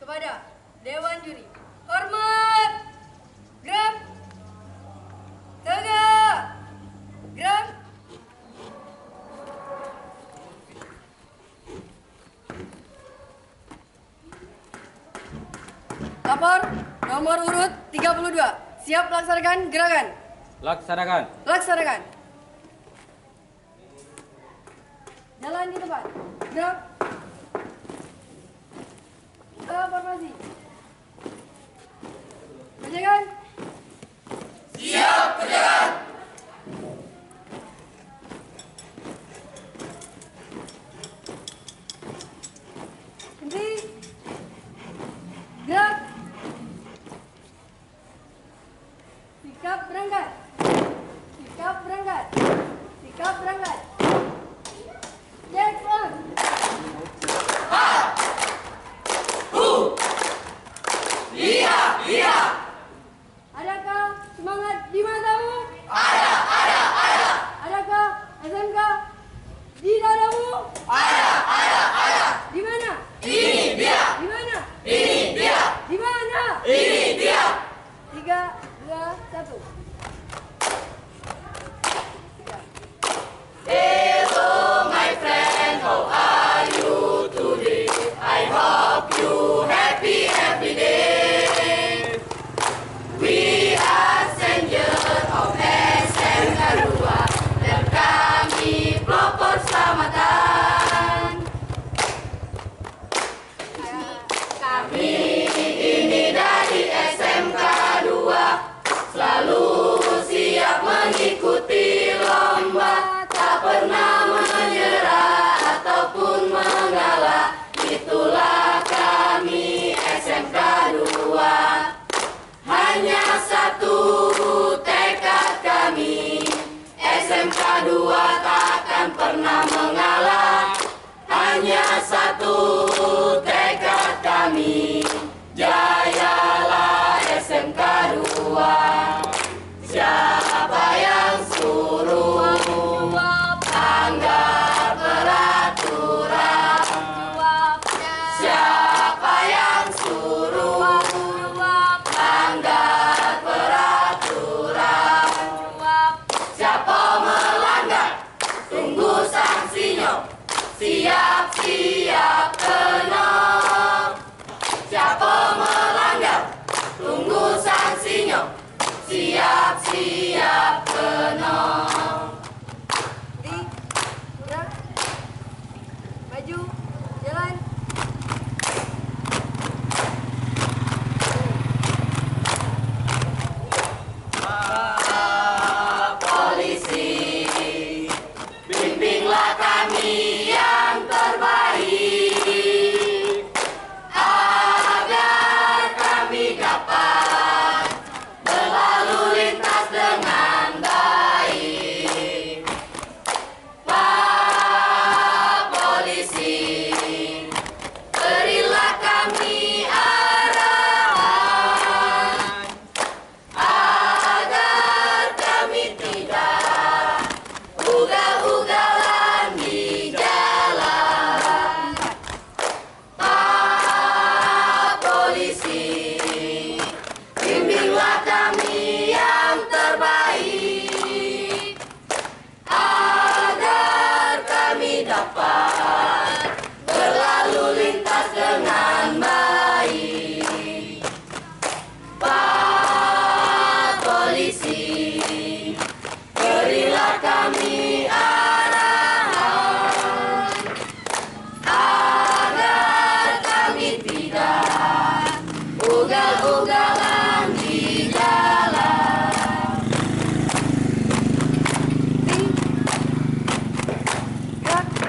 kepada Dewan Juri. Hormat! Gerak! Tegak! Gerak! Lapor nomor urut 32. Siap laksanakan gerakan. Laksanakan. Laksanakan. Jalan di tempat. Gerak. Formasi. Penjagaan. Siap penjagaan. Henti. Gerak. Sikap berangkat. Sikap berangkat. Sikap berangkat. Jack on. Iya. Adakah semangat di matamu? Ada. Adakah SMK di dadamu? Ada. Di mana? Ini dia. Di mana? Ini dia. Di mana? Ini dia. 3, 2, 1. Hello my friend, how are you today? I hope you happy every day. We are stranger of SMK 2 dan kami pelopor selamatan. Kami ini dari SMK 2 selalu siap mengikuti lomba, tak pernah menyerah ataupun mengalah. Itulah kami SMK 2. Hanya satu tekad kami, SMK 2 takkan pernah mengalah. Hanya satu tekad kami, jayalah SMK 2. Siapa yang suruh anggar peraturan? Siapa yang suruh anggar peraturan? Siapa melanggar? Tunggu sanksinya. Siap-siap kena. Siapa melanggar? Tunggu sanksinya. Siap-siap kena. Henti. Gerak. Maju. Jalan. Polisi, bimbinglah kami yang terbaik agar kami dapat berlalu lintas dengan baik. Pak Polisi, berilah kami arahan agar kami tidak ugal-ugalan di jalan. Pak Polisi, bimbinglah kami yang terbaik agar kami dapat berlalu lintas dengan baik. Pak Polisi,